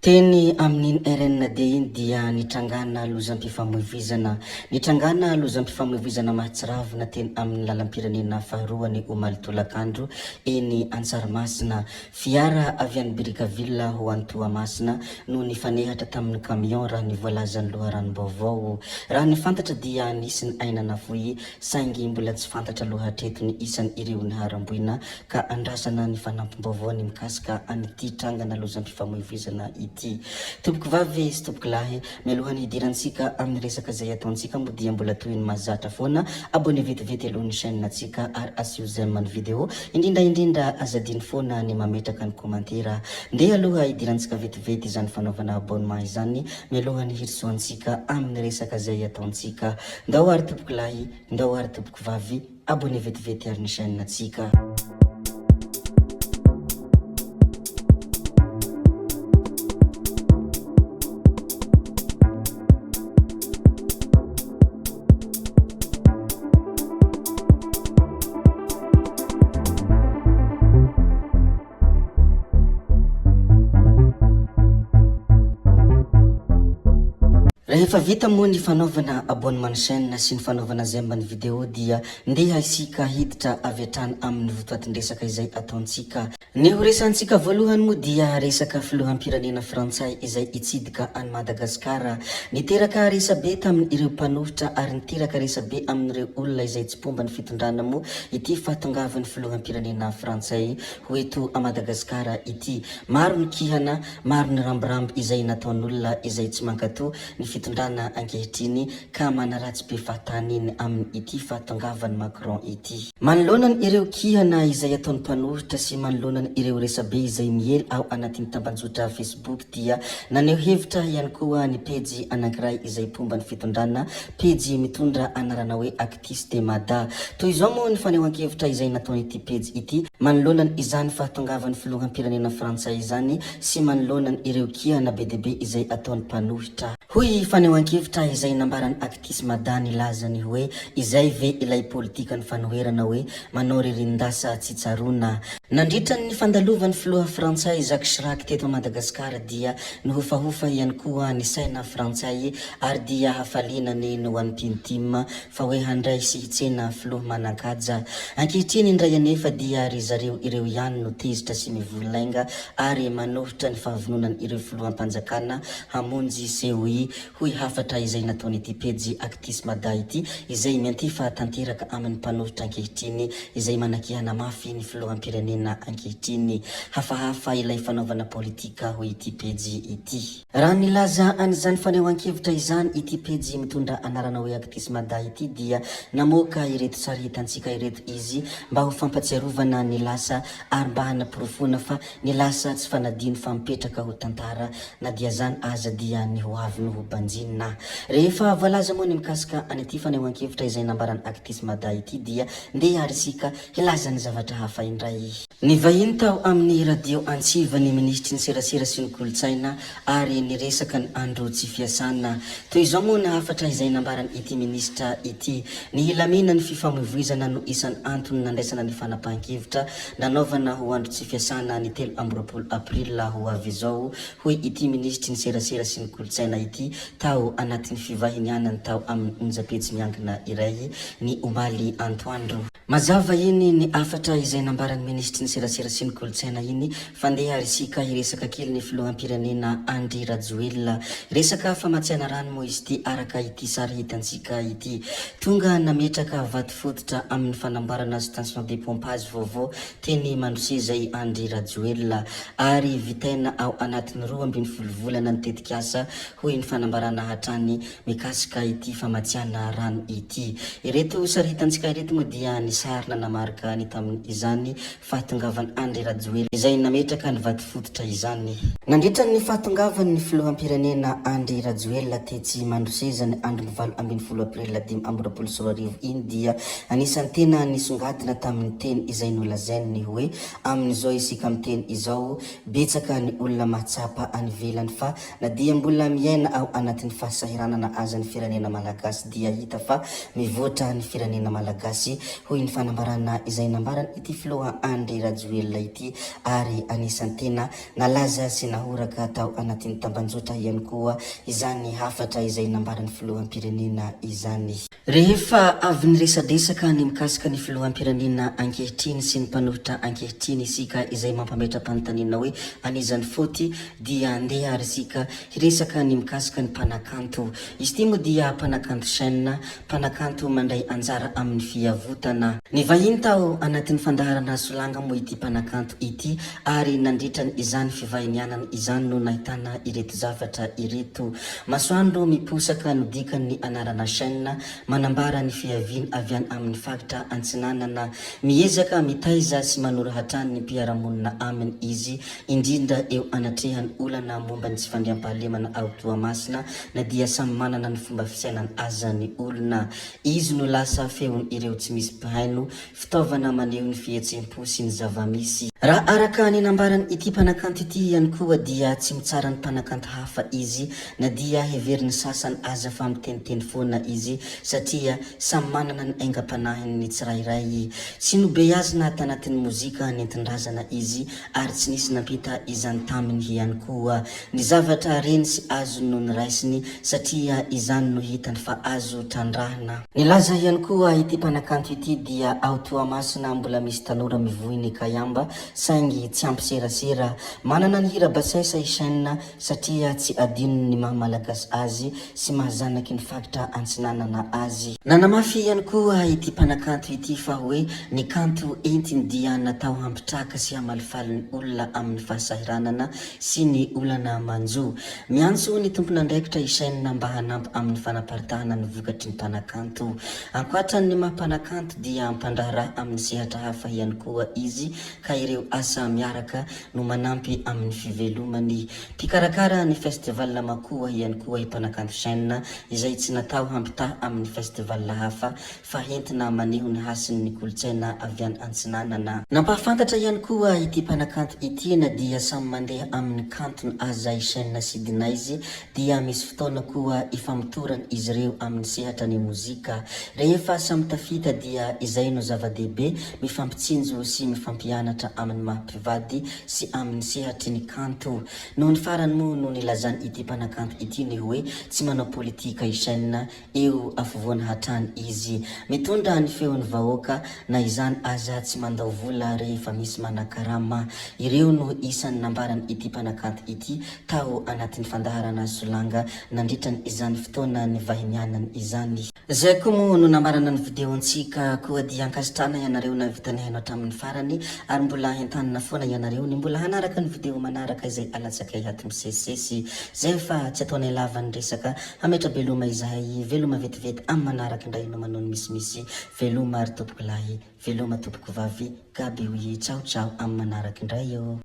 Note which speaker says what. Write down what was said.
Speaker 1: Teny amin'ny RND iny dia nitrangana lozam-pifamoivoizana. Nitrangana lozam-pifamoivoizana Mahatsiravina teny amin'ny lalam-pirenena faharoany Omaly-Tolakandro eny Antsaramasina. Fiara avy any Birikaville ho any Toamasina no nifanehatra tamin'ny camion raha ny voalazan'ny loharanom-baovao. Raha ny fantatra dia nisy ny ainana foy saingy mbola tsy fantatra lohatreto ny isan'ny ireo niharamboina ka andrasana ny fanampim-baovao ny mikasika an'ity trangana lozam-pifamoivoizana Tompoko vavy sy tompoko lahy, mialohany hidirantsika amin'ny resaka izay ataontsika moa dia mbola toy ny mahazatra foana, abonné vetivety alohan'ny chaîne antsika ary asio j'aime ny vidéo, indrindra azadiny foana ny mametraka ny komantera. Ndeha aloha hidirantsika vetivety izany fanaovana abonnement izany, mialohany hirsoantsika amin'ny resaka izay ataontsika. Ndao ary tompoko lahy, ndao ary tompoko vavy, abonné vetivety ary ny chaîne antsika. Rehefa vita moa ny fanaovana abonnement chaîne sy ny fanaovana j'aime ny vidéo dia ndeha isika hiditra avy hatrany amin'ny votoatin-dresaka izay ataontsika. Ny horesantsika voalohany moa dia resaka filoham-pirenena Frantsay izay itsidika any Madagasikara. Niteraka resabe tamin'ny ireo mpanohitra ary niteraka resabe amin'ireo olona izay tsy pomba ny fitondrana moa ity fahatongavan'ny filoham-pirenena Frantsay ho eto a Madagasikara ity. Maro ny kihana, maro ny rambiramby izay nataon'olona izay tsy mankatò ny fitondrana ankehitriny ka manaratsy be fahatany iny amin'ny ity fahatongavany Macron ity. Manoloana ireo kihana izay ataon'ny mpanohitra sy manoloana ireo resabe izay miely ao anatin'ny tambanjotra Facebook dia naneho hevitra ihany koa ny pejy anankiray izay pomba ny fitondrana, pejy mitondra anarana hoe Actis de Mada. Toy izao moa ny fanehoan-kevitra izay nataon'ity pejy ity manoloana izany fahatongavan'ny filoham-pirenena Frantsay izany sy manoloana ireo kihana be deabe izay ataon'ny mpanohitra. Hoy fanehoan-kevitra izay nambarany Actis Mada nilazany hoe izay ve ilay politika ny fanoherana hoe manao ririndasa tsy tsarona. Nandritra ny fandalovan'ny filoha Frantsay Jacques Chirac teto Madagasikara dia nihofahofa ihany koa ny saina Frantsay ary dia hafalinany no an'ny mpintima fa hoe handray sy hitsena filoha manan-kaja. Ankehitriny indray anefa dia ry zareo ireo ihany no tezitra sy mivolainga ary manohitra ny fahavononany ireo filoham-panjakana hamonjy COI. Hoy hafatra izay nataon'ity pejy Actis Mada ity izay miantifa tanteraka amin'ny mpanohitra ankehitriny izay manakihana mafy ny filoham-pirenena ankehitriny. Hafahafa ilay fanaovana politika hoy ity pejy ity. Raha nilaza an'izany fanehoan-kevitra izany ity pejy mitondra anarana hoe Actis Mada ity dia namoaka ireto sary hitantsika ireto izy mba ho fampatsiarovana ny lasa ary mba hanaporofona fa ny lasa tsy fanadino fa mipetraka ho tantara na dia zany aza dia ny hoavy no ho banjinina. Rehefa voalaza moa ny mikasika an'ity fanehoan-kevitra izay nambarany Actis Mada ity dia ndeha ary isika hilaza ny zavatra hafa indray. Ny vahiny tao amin'ny radio Antsiva ny ministry ny serasera sy ny kolotsaina ary niresaka ny andro tsy fiasana. Toy izao moa ny hafatra izay nambarany ity ministra ity. Ny hilamina ny fifamoivoizana no isan'ny antony nandraisana ny fanapahan-kevitra nanaovana ho andro tsy fiasana ny 13 Aprila ho avy izao. Hoy ity ministry ny serasera sy ny kolotsaina ity tao anatin'ny fivahiny anany tao amin'ny onjam-pejy miangina iray ny Omaly Antoandro. Mazava iny ny afatra izay nambarany ministry ny serasera sy ny kolotsaina iny fandeha ary isika hiresaka kely ny filoham-pirenena Andry Rajoelina. Resaka famatsiana rano moa izy ity araka ity sary hitantsika ity. Tonga nametraka vato fototra amin'ny fanamboarana station de pompage vaovao teny Mandrosezay Andry Rajoelina ary vitaina ao anatin'ny 12 volana ny tetikasa hoy ny fanambarana hatrany mikasika ity famatsiana rano ity. Ireto sary hitantsika ireto moa dia ny sarina namarika ny tamin'izany fahatongavany Andry Rajoelina izay nametraka ny vato fototra izany. Nandritra ny fahatongavany filoham-pirenena Andry Rajoelina tetsy Mandroseza ny andro 12 Aprila 2024 iny dia anisan'ny tena nisongadina tamin'ny teny izay nolazainy hoe amin'izao isika amin'ny teny izao betsaka ny olona mahatsapa any ivelany fa na dia mbola miaina ao anatin'ny fahasahiranana azan'ny firenena malagasy dia hita fa mivoatra ny firenena malagasy hoy ny fanambarana izay nambarany ity filoha Andry Rajoelina ity, ary anisan'ny tena nalaza sy nahoraka tao anatin'ny tambanjota ihany koa izany hafatra izay nambarany filoham-pirenena izany. Rehefa avy niresadresaka ny mikasika ny filoham-pirenena ankehitriny sy ny mpanohitra ankehitriny isika izay mampametra-panontaniana hoe anizany fôty dia andeha ary isika hiresaka ny mikasika ny mpanakanto. Izy ity moa dia mpanakanto chaîne, mpanakanto mandray anjara amin'ny fiavotana. Ny vahiny tao anatin'ny fandaharana solanga moa ity mpanakanto ity, ary nandritra izany fivahinianana izany no nahitana ireto zavatra ireto. Masoandro miposaka no dikan'ny anarana chaîne, manambara ny fiaviany avy any amin'ny faritra Antsinanana, miezaka mitaiza sy manoro hatrany ny mpiaramonina aminy izy, indrindra eo anatrehany olana momba ny tsy fandriam-pahalemana ao Toamasina na dia samy manana ny fomba fisainany aza ny olona. Izy no lasa feony ireo tsy misy mpahaino, fitaovana maneho ny fihetsem-po sy ny zava-misy. Raha araka ny nambarany ity mpanakanto ity ihany koa dia tsy mitsara ny mpanakanto hafa izy, na dia heveriny sasany aza fa miteniteny foana izy satria samy manana ny aingam-panahiny ny tsirairay. Sinobe azy na tanatin'ny mozika nentin-drazana izy, ary tsy nisy nampita izany taminy ihany koa. Ny zavatra reny sy azo no niraisiny satria izany no hitany fa azo trandrahana. Nilaza ihany koa ity mpanakanto ity dia ao Toamasina mbola misy tanora mivohy ny kayamba saingy tsy ampy serasera, manana ny hira basaisa i chaîne satria tsy adino ny mahamalagasy azy sy mahazanaky ny faritra Antsinanana azy. Nanamafy ihany koa ity mpanakanto ity fa hoe ny kanto entiny dia natao hampitraka sy hamalifaly ny olona amin'ny fahasahiranana sy ny olana manjo. Miantso ny tompon'andraikitra i chaîne mba hanampy amin'ny fanaparitahana ny vokatry ny mpanakanto. Ankoatran'ny maha-mpanakanto dia mpandraharaha amin'ny sehatra hafa ihany koa izy, ka ireo asa miaraka no manampy amin'ny fivelomany. Mpikarakara ny festival makoa ihany koa i mpanakanto chaîne, izay tsy natao hampitaha amin'ny festival hafa fa entina maneho ny hasiny ny kolotsaina avy any Antsinanana. Nampahafantatra ihany koa ity mpanakanto ity na dia samy mandeha amin'ny kantony aza i chaîne Sidinaizy, dia misy fotoana koa ifamitorany izy ireo amin'ny sehatra ny mozika. Rehefa samy tafita dia izay no zava-dehibe mifampitsinjo sy mifampianatra amin'ny maha-mpivady sy amin'ny sehatry ny kanto. Noho ny farany moa no nilazany ity mpanakanto ity ny hoe tsy manao politika i chaîne, eo afovoany hatrany izy. Mitondra ny feon'ny vahoaka na izany aza tsy mandao vola rehefa misy manan-karama. Ireo no isan'ny nambarany ity mpanakanto ity tao anatin'ny fandaharana solanga nandritrany izany fotoana ny vahinianany izany. Zay koa moa no nambarana ny videontsika koa dia ankasitrana ianareo na vitany haino hatramin'ny farany, ary mbola entanina foana ianareo ny mbola hanaraka ny video manaraka izay alatsakay ato misesisesy. Zay fa tsy ataonay lava ny resaka, hametra beloma izahay, veloma vetivety amin'ny manaraka indray no manao ny misimisy, veloma ary tompoko lahy, veloma tompoko vavy, gaby hoy ciao ciao amin'ny manaraka indray eo.